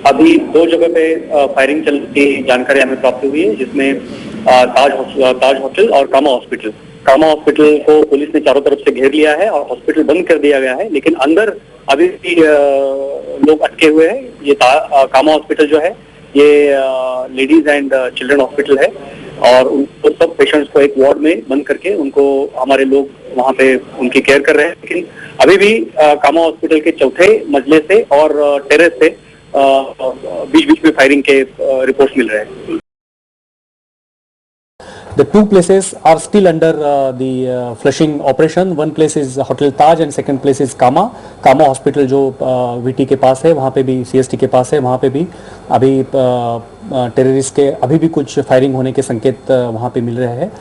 अभी दो जगह पे फायरिंग चल की जानकारी हमें प्राप्त हुई है, जिसमें ताज होटल और कामा हॉस्पिटल। कामा हॉस्पिटल को पुलिस ने चारों तरफ से घेर लिया है और हॉस्पिटल बंद कर दिया गया है, लेकिन अंदर अभी भी लोग अटके हुए हैं। ये कामा हॉस्पिटल जो है ये लेडीज एंड चिल्ड्रन हॉस्पिटल है और उनको सब पेशेंट्स को एक वार्ड में बंद करके उनको हमारे लोग वहां पे उनकी केयर कर रहे हैं। लेकिन अभी भी कामा हॉस्पिटल के चौथे मंजिले से और टेरेस से बीच बीच में फायरिंग के रिपोर्ट्स मिल रहे हैं। The two places are still under the flushing operation. One place is Hotel Taj and second place is Kama. Kama Hospital जो VT के पास है, वहाँ पे भी CST के पास है, वहाँ पे भी अभी टेररिस्ट के अभी भी कुछ फायरिंग होने के संकेत वहाँ पे मिल रहे हैं।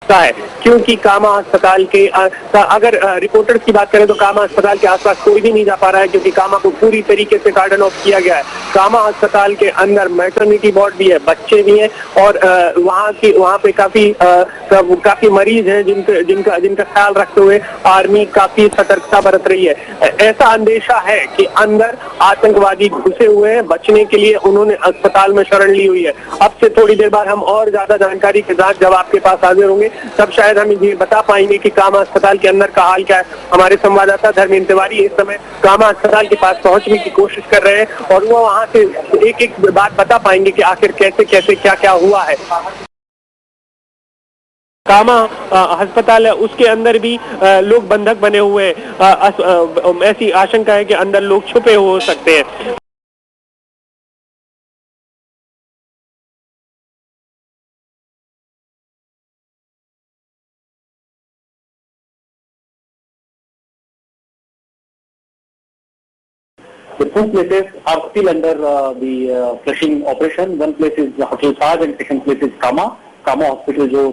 है क्योंकि कामा अस्पताल के अगर रिपोर्टर्स की बात करें तो कामा अस्पताल के आसपास कोई भी नहीं जा पा रहा है, क्योंकि कामा को पूरी तरीके से कार्डन ऑफ किया गया है। कामा अस्पताल के अंदर मैटरनिटी वार्ड भी है, बच्चे भी हैं और वहाँ पे काफी मरीज हैं जिनका ख्याल रखते हुए आर्मी काफी सतर्कता बरत रही है। ऐसा अंदेशा है कि अंदर आतंकवादी घुसे हुए हैं, बचने के लिए उन्होंने अस्पताल में शरण ली हुई है। अब से थोड़ी देर बाद हम और ज्यादा जानकारी के साथ जब आपके पास हाजिर होंगे तब शायद हम ये बता पाएंगे कि कामा अस्पताल के अंदर का हाल क्या है। हमारे संवाददाता धर्मेंद्र तिवारी इस समय कामा अस्पताल के पास पहुंचने की कोशिश कर रहे हैं और वो वहां से एक एक बात बता पाएंगे कि आखिर कैसे कैसे क्या क्या हुआ है। कामा अस्पताल है, उसके अंदर भी लोग बंधक बने हुए हैं। ऐसी आशंका है कि अंदर लोग छुपे हो सकते हैं। The two places are still under the flushing operation. One place is Hotel Taj and second place is Kama. Kama Hospital जो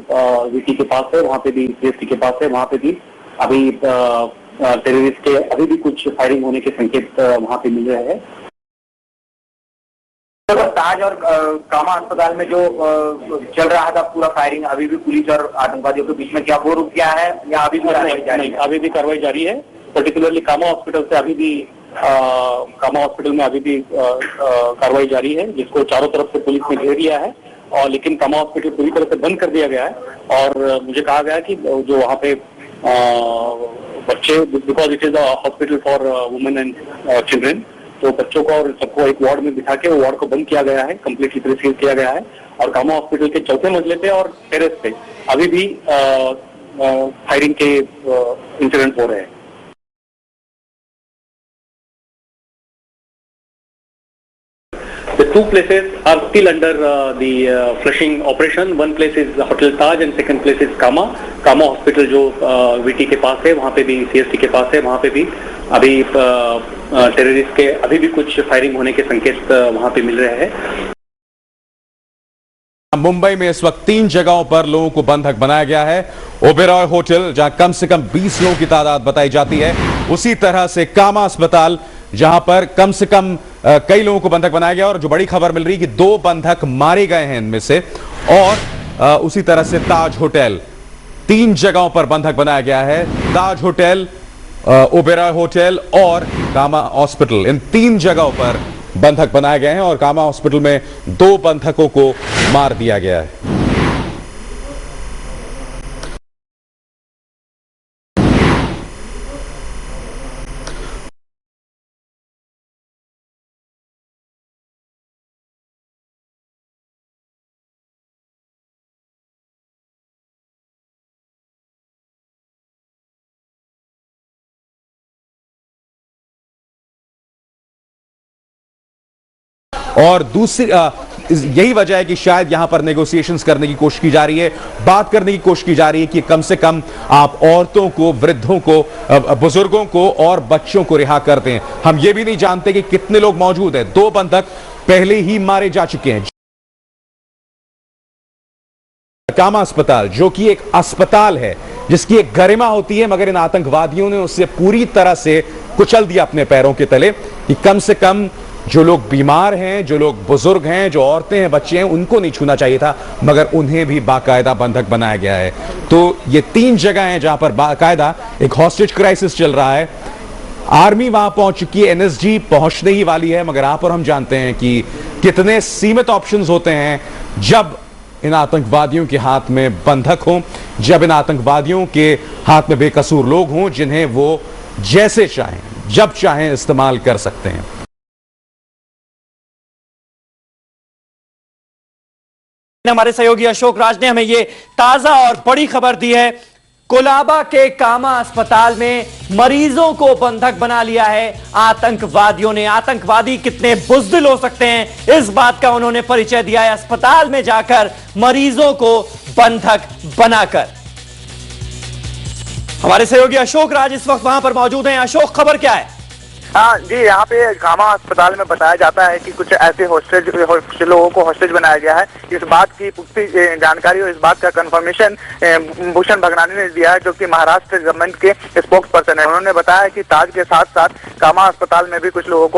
VT के पास है, वहाँ पे भी CST के पास है, वहाँ पे भी अभी टेररिस्ट के अभी भी कुछ फायरिंग होने के संकेत वहाँ पे मिल रहे हैं। ताज और कामा अस्पताल में जो चल रहा था पूरा फायरिंग, अभी भी पुलिस और आतंकवादियों के बीच में क्या वो रुक गया है या अभी भी कार्रवाई जारी है? अभी भी कार्रवाई जारी है। पर्टिकुलरली कामा हॉस्पिटल से अभी भी कामा हॉस्पिटल में अभी भी कार्रवाई जारी है, जिसको चारों तरफ से पुलिस ने घेर लिया है और लेकिन कामा हॉस्पिटल पूरी तरह से बंद कर दिया गया है। और मुझे कहा गया कि जो वहाँ पे बच्चे, because it is a hospital for women and children, तो बच्चों को और सबको एक वार्ड में बिठा के वो वार्ड को बंद किया गया है, कम्प्लीटली प्रिसील किया गया है। और कामा हॉस्पिटल के चौथे मंजिले पे और टेरेस पे अभी भी फायरिंग के इंसिडेंट हो रहे हैं। The two places are still under the flushing operation. One place is Hotel Taj and second place is Kama. Kama Hospital जो VT के पास है, वहाँ पे भी CST के पास है, वहाँ पे भी अभी टेररिस्ट के अभी भी कुछ फायरिंग होने के संकेत वहाँ पे मिल रहे हैं। मुंबई में इस वक्त 3 जगहों पर लोगों को बंधक बनाया गया है। ओबेरॉय होटल, जहां कम से कम 20 लोगों की तादाद बताई जाती है, उसी तरह से कामा अस्पताल, जहां पर कम से कम कई लोगों को बंधक बनाया गया और जो बड़ी खबर मिल रही है कि 2 बंधक मारे गए हैं इनमें से, और उसी तरह से ताज होटल, 3 जगहों पर बंधक बनाया गया है। ताज होटल, ओबेरॉय होटल और कामा हॉस्पिटल, इन 3 जगहों पर बंधक बनाए गए हैं और कामा हॉस्पिटल में 2 बंधकों को मार दिया गया है। और दूसरी यही वजह है कि शायद यहां पर नेगोशिएशंस करने की कोशिश की जा रही है, बात करने की कोशिश की जा रही है कि कम से कम आप औरतों को, वृद्धों को, बुजुर्गों को और बच्चों को रिहा कर दें। हम ये भी नहीं जानते कि कितने लोग मौजूद हैं। 2 बंधक पहले ही मारे जा चुके हैं। कामा अस्पताल, जो कि एक अस्पताल है जिसकी एक गरिमा होती है, मगर इन आतंकवादियों ने उससे पूरी तरह से कुचल दिया अपने पैरों के तले कि कम से कम जो लोग बीमार हैं, जो लोग बुजुर्ग हैं, जो औरतें हैं, बच्चे हैं, उनको नहीं छूना चाहिए था, मगर उन्हें भी बाकायदा बंधक बनाया गया है। तो ये 3 जगह हैं जहां पर बाकायदा एक हॉस्टेज क्राइसिस चल रहा है। आर्मी वहां पहुंच चुकी है, एनएसजी पहुंचने ही वाली है, मगर आप और हम जानते हैं कि कितने सीमित ऑप्शंस होते हैं जब इन आतंकवादियों के हाथ में बंधक हों, जब इन आतंकवादियों के हाथ में बेकसूर लोग हों जिन्हें वो जैसे चाहें जब चाहें इस्तेमाल कर सकते हैं। हमारे सहयोगी अशोक राज ने हमें ये ताजा और बड़ी खबर दी है। कोलाबा के कामा अस्पताल में मरीजों को बंधक बना लिया है आतंकवादियों ने। आतंकवादी कितने बुज़दिल हो सकते हैं, इस बात का उन्होंने परिचय दिया है अस्पताल में जाकर मरीजों को बंधक बनाकर। हमारे सहयोगी अशोक राज इस वक्त वहां पर मौजूद हैं। अशोक, खबर क्या है? हाँ जी, यहाँ पे कामा अस्पताल में बताया जाता है कि कुछ ऐसे कुछ लोगों को हॉस्टेज बनाया गया है। इस बात की पुख्ती जानकारी और इस बात का कंफर्मेशन भूषण भगनानी ने दिया है, जो कि महाराष्ट्र गवर्नमेंट के स्पोक्स पर्सन है। उन्होंने बताया कि ताज के साथ साथ कामा अस्पताल में भी कुछ लोगों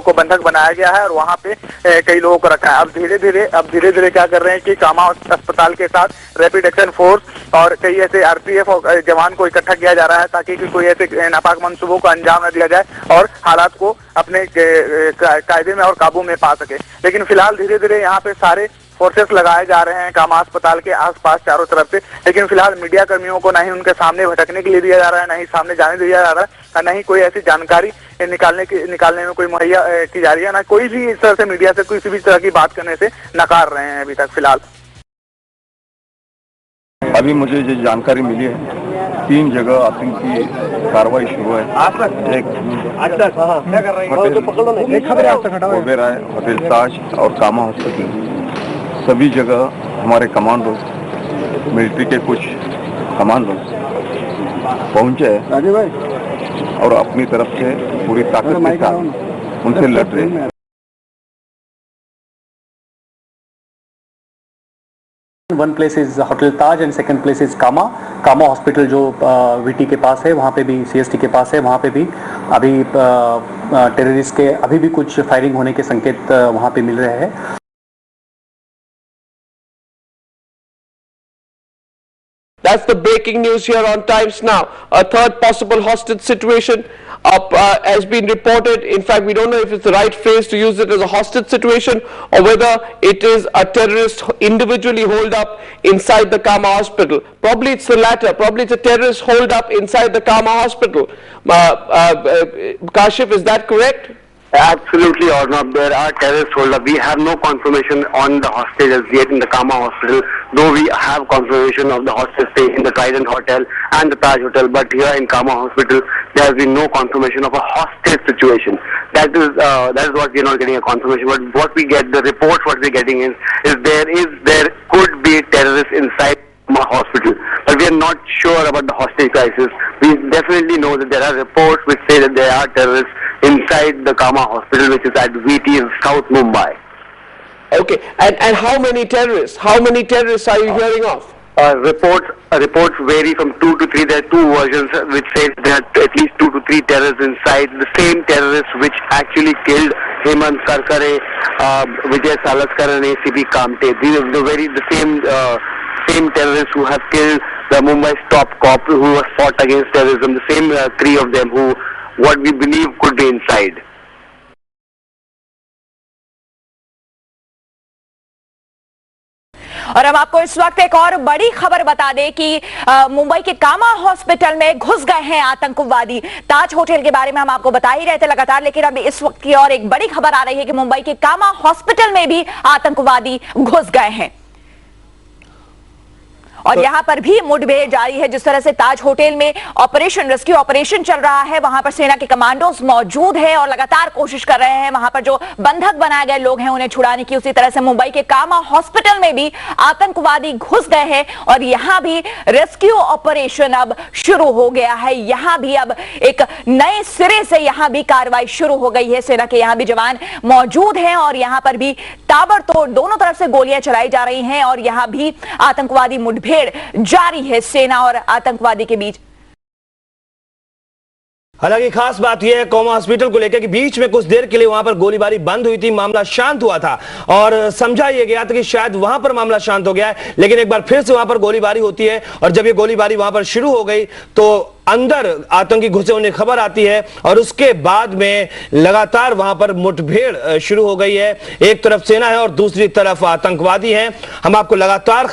को बंधक बनाया गया है और वहाँ पे कई लोगों को रखा है। अब धीरे धीरे क्या कर रहे हैं कि कामा अस्पताल के साथ रैपिड एक्शन फोर्स और कई ऐसे आरपीएफ जवान को इकट्ठा किया जा रहा है ताकि कोई ऐसे नापाक मंसूबों को अंजाम न दिया जाए और हालात को अपने कायदे में और काबू में पा सके। लेकिन फिलहाल धीरे धीरे यहाँ पे सारे फोर्सेस लगाए जा रहे हैं कामा अस्पताल के आसपास चारों तरफ से। लेकिन फिलहाल मीडिया कर्मियों को ना ही उनके सामने भटकने के लिए दिया जा रहा है, ना ही सामने जाने दिया जा रहा है, और ना ही कोई ऐसी जानकारी निकालने में कोई मुहैया की जा रही है। ना कोई भी इस तरह से मीडिया से किसी भी तरह की बात करने से नकार रहे हैं अभी तक फिलहाल। अभी मुझे जो जानकारी मिली है 3 जगह आतंकी कार्रवाई शुरू है। एक ओबेरॉय, होटल ताज और कामा हॉस्पिटल, सभी जगह हमारे कमांडो, मिलिट्री के कुछ कमांडो पहुंचे और अपनी तरफ से पूरी ताकत के साथ उनसे लड़ रहे हैं। One place is hotel Taj and second place is Cama hospital जो वीटी के पास है, वहाँ पे भी सीएसटी के पास है, वहाँ पे भी अभी टेररिस्ट के अभी भी कुछ फायरिंग होने के संकेत वहाँ पे मिल रहे हैं। That's the breaking news here on Times Now. A third possible hostage situation has been reported. In fact, we don't know if it's the right phrase to use it as a hostage situation or whether it is a terrorist individually holed up inside the Kama hospital. Probably it's the latter. Probably it's a terrorist holed up inside the Kama hospital. Kashif, is that correct? Absolutely, Arnab. There are terrorists hold up. We have no confirmation on the hostages yet in the Kama hospital, though we have confirmation of the hostage stay in the Trident Hotel and the Taj Hotel. But here in Kama hospital, there has been no confirmation of a hostage situation. That is what we are not getting a confirmation. But what we get, the reports what we are getting is there could be terrorists inside Kama hospital. But we are not sure about the hostage crisis. We definitely know that there are reports which say that there are terrorists inside the Kama hospital, which is at VT in South Mumbai. Okay, and how many terrorists? How many terrorists are you hearing of? Reports vary from 2 to 3. There are 2 versions which say there are at least 2 to 3 terrorists inside. The same terrorists which actually killed Hemant Karkare, Vijay Salaskar and ACP Kamte. These are the same terrorists who have killed the Mumbai's top cop who was fought against terrorism. The same 3 of them who what we believe could be inside. और अब आपको इस वक्त एक और बड़ी खबर बता दें कि मुंबई के कामा हॉस्पिटल में घुस गए हैं आतंकवादी। ताज होटल के बारे में हम आपको बता ही रहे थे लगातार, लेकिन अब इस वक्त की और एक बड़ी खबर आ रही है कि मुंबई के कामा हॉस्पिटल में भी आतंकवादी घुस गए हैं और यहां पर भी मुठभेड़ जारी है। जिस तरह से ताज होटल में रेस्क्यू ऑपरेशन चल रहा है, वहां पर सेना के कमांडोज मौजूद हैं और लगातार कोशिश कर रहे हैं वहां पर जो बंधक बनाए गए लोग हैं उन्हें छुड़ाने की। उसी तरह से मुंबई के कामा हॉस्पिटल में भी आतंकवादी घुस गए हैं और यहां भी रेस्क्यू ऑपरेशन अब शुरू हो गया है। यहां भी अब एक नए सिरे से यहां भी कार्रवाई शुरू हो गई है। सेना के यहां भी जवान मौजूद हैं और यहां पर भी ताबड़तोड़ दोनों तरफ से गोलियां चलाई जा रही हैं और यहां भी आतंकवादी मुठभेड़ जारी है सेना और आतंकवादी के बीच। हालांकि खास बात यह है कॉमा हॉस्पिटल को लेकर कि बीच में कुछ देर के लिए वहां पर गोलीबारी बंद हुई थी, मामला शांत हुआ था और समझा यह गया था कि शायद वहां पर मामला शांत हो गया है, लेकिन एक बार फिर से वहां पर गोलीबारी होती है और जब ये गोलीबारी वहां पर शुरू हो गई तो अंदर आतंकी घुसे होने की खबर आती है और उसके बाद में लगातार वहां पर मुठभेड़ शुरू हो गई है। एक तरफ सेना है और दूसरी तरफ आतंकवादी हैं। हम आपको लगातार